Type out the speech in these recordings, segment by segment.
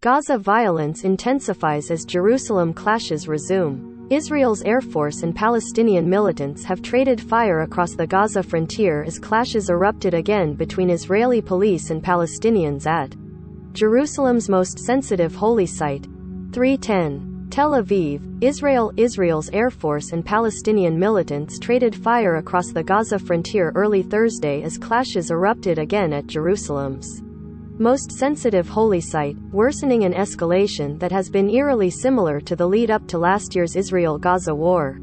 Gaza violence intensifies as Jerusalem clashes resume. Israel's Air Force and Palestinian militants have traded fire across the Gaza frontier as clashes erupted again between Israeli police and Palestinians at Jerusalem's most sensitive holy site. 3:10. Tel Aviv, Israel. Israel's Air Force and Palestinian militants traded fire across the Gaza frontier early Thursday as clashes erupted again at Jerusalem's most sensitive holy site, worsening an escalation that has been eerily similar to the lead-up to last year's Israel-Gaza war.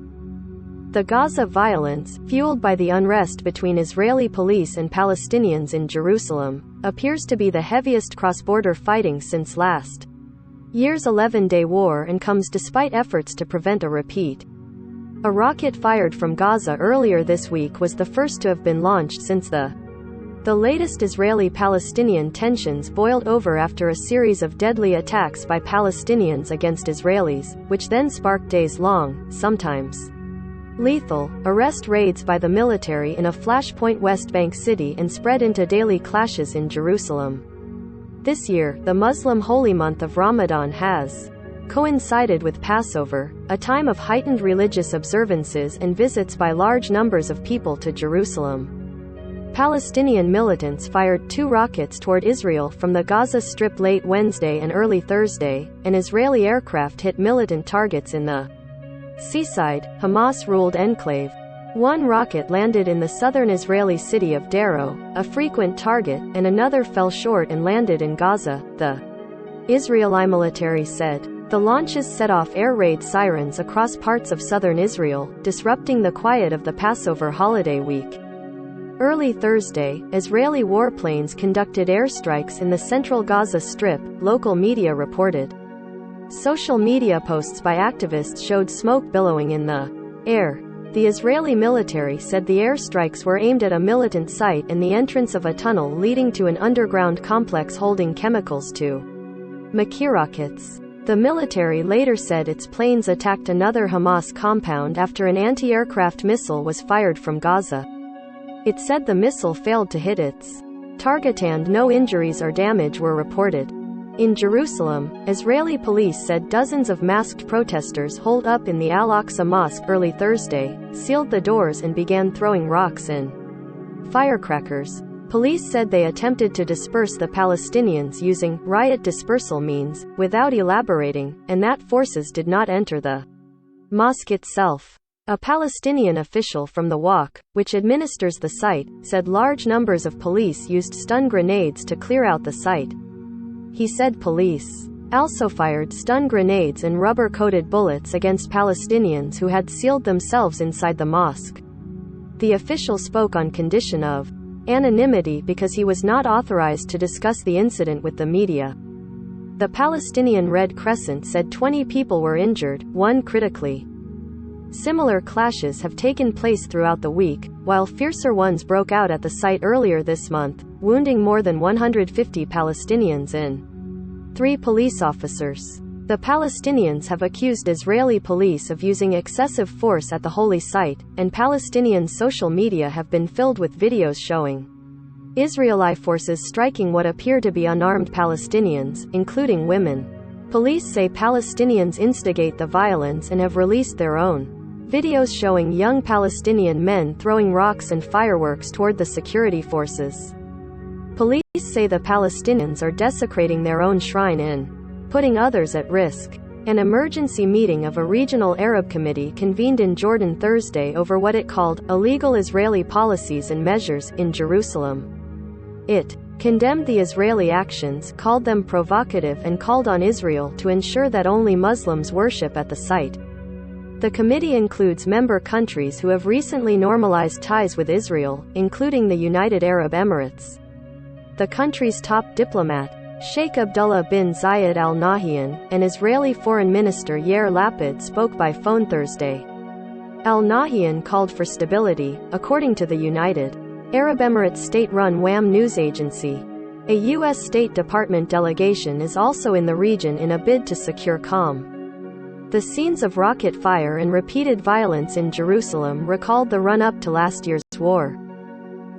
The Gaza violence, fueled by the unrest between Israeli police and Palestinians in Jerusalem, appears to be the heaviest cross-border fighting since last year's 11-day war and comes despite efforts to prevent a repeat. A rocket fired from Gaza earlier this week was the first to have been launched since the latest Israeli-Palestinian tensions boiled over after a series of deadly attacks by Palestinians against Israelis, which then sparked days-long, sometimes lethal, arrest raids by the military in a flashpoint West Bank city and spread into daily clashes in Jerusalem. This year, the Muslim holy month of Ramadan has coincided with Passover, a time of heightened religious observances and visits by large numbers of people to Jerusalem. Palestinian militants fired 2 rockets toward Israel from the Gaza Strip late Wednesday and early Thursday, and Israeli aircraft hit militant targets in the seaside, Hamas-ruled enclave. 1 rocket landed in the southern Israeli city of Darrow, a frequent target, and another fell short and landed in Gaza, the Israeli military said. The launches set off air raid sirens across parts of southern Israel, disrupting the quiet of the Passover holiday week. Early Thursday, Israeli warplanes conducted airstrikes in the central Gaza Strip, local media reported. Social media posts by activists showed smoke billowing in the air. The Israeli military said the airstrikes were aimed at a militant site and the entrance of a tunnel leading to an underground complex holding chemicals to Makir rockets. The military later said its planes attacked another Hamas compound after an anti-aircraft missile was fired from Gaza. It said the missile failed to hit its target and no injuries or damage were reported. In Jerusalem, Israeli police said dozens of masked protesters holed up in the Al-Aqsa Mosque early Thursday, sealed the doors and began throwing rocks and firecrackers. Police said they attempted to disperse the Palestinians using riot dispersal means, without elaborating, and that forces did not enter the mosque itself. A Palestinian official from the Waqf, which administers the site, said large numbers of police used stun grenades to clear out the site. He said police also fired stun grenades and rubber-coated bullets against Palestinians who had sealed themselves inside the mosque. The official spoke on condition of anonymity because he was not authorized to discuss the incident with the media. The Palestinian Red Crescent said 20 people were injured, 1 critically. Similar clashes have taken place throughout the week, while fiercer ones broke out at the site earlier this month, wounding more than 150 Palestinians and 3 police officers. The Palestinians have accused Israeli police of using excessive force at the holy site, and Palestinian social media have been filled with videos showing Israeli forces striking what appear to be unarmed Palestinians, including women. Police say Palestinians instigate the violence and have released their own videos showing young Palestinian men throwing rocks and fireworks toward the security forces. Police say the Palestinians are desecrating their own shrine and putting others at risk. An emergency meeting of a regional Arab committee convened in Jordan Thursday over what it called illegal Israeli policies and measures in Jerusalem. It condemned the Israeli actions, called them provocative and called on Israel to ensure that only Muslims worship at the site. The committee includes member countries who have recently normalized ties with Israel, including the United Arab Emirates. The country's top diplomat, Sheikh Abdullah bin Zayed Al Nahyan, and Israeli Foreign Minister Yair Lapid spoke by phone Thursday. Al Nahyan called for stability, according to the United Arab Emirates state-run WAM news agency. A U.S. State Department delegation is also in the region in a bid to secure calm. The scenes of rocket fire and repeated violence in Jerusalem recalled the run-up to last year's war.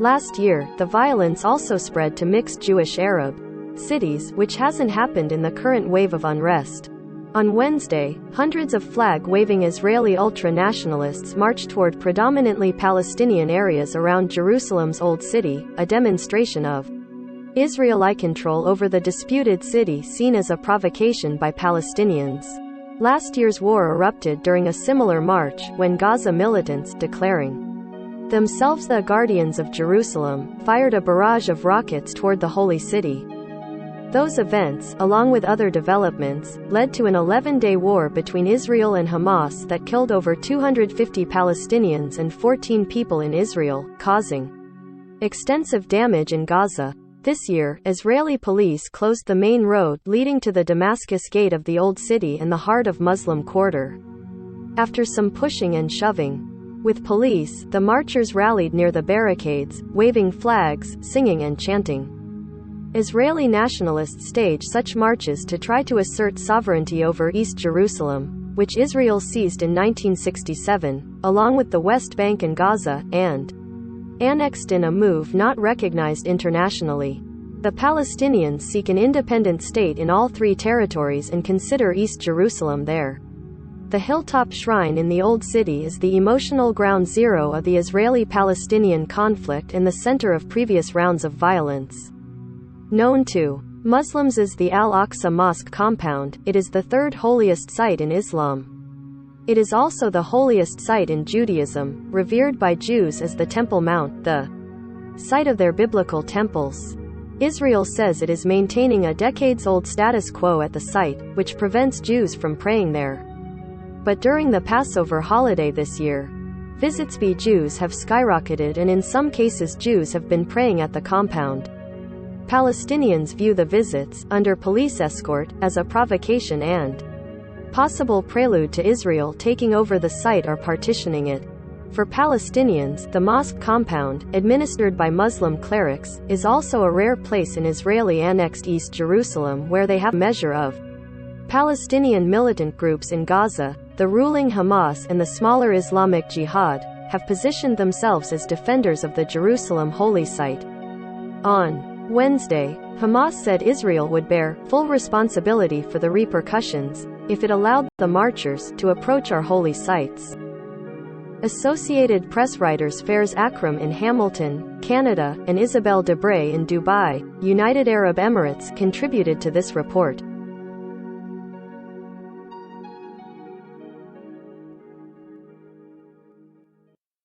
Last year, the violence also spread to mixed Jewish-Arab cities, which hasn't happened in the current wave of unrest. On Wednesday, hundreds of flag-waving Israeli ultra-nationalists marched toward predominantly Palestinian areas around Jerusalem's Old City, a demonstration of Israeli control over the disputed city seen as a provocation by Palestinians. Last year's war erupted during a similar march when Gaza militants, declaring themselves the Guardians of Jerusalem, fired a barrage of rockets toward the Holy City. Those events, along with other developments, led to an 11-day war between Israel and Hamas that killed over 250 Palestinians and 14 people in Israel, causing extensive damage in Gaza. This year, Israeli police closed the main road leading to the Damascus Gate of the Old City in the heart of Muslim Quarter. After some pushing and shoving with police, the marchers rallied near the barricades, waving flags, singing and chanting. Israeli nationalists stage such marches to try to assert sovereignty over East Jerusalem, which Israel seized in 1967, along with the West Bank and Gaza, and annexed in a move not recognized internationally. The Palestinians seek an independent state in all three territories and consider East Jerusalem their. The hilltop shrine in the Old City is the emotional ground zero of the Israeli-Palestinian conflict and the center of previous rounds of violence. Known to Muslims as the Al-Aqsa Mosque compound, it is the third holiest site in Islam. It is also the holiest site in Judaism, revered by Jews as the Temple Mount, the site of their biblical temples. Israel says it is maintaining a decades-old status quo at the site, which prevents Jews from praying there. But during the Passover holiday this year, visits by Jews have skyrocketed and in some cases Jews have been praying at the compound. Palestinians view the visits, under police escort, as a provocation and possible prelude to Israel taking over the site or partitioning it. For Palestinians, the mosque compound, administered by Muslim clerics, is also a rare place in Israeli-annexed East Jerusalem where they have a measure of Palestinian militant groups in Gaza. The ruling Hamas and the smaller Islamic Jihad have positioned themselves as defenders of the Jerusalem holy site. On Wednesday, Hamas said Israel would bear full responsibility for the repercussions if it allowed the marchers to approach our holy sites. Associated Press writers Fairs Akram in Hamilton, Canada, and Isabel Debray in Dubai, United Arab Emirates contributed to this report.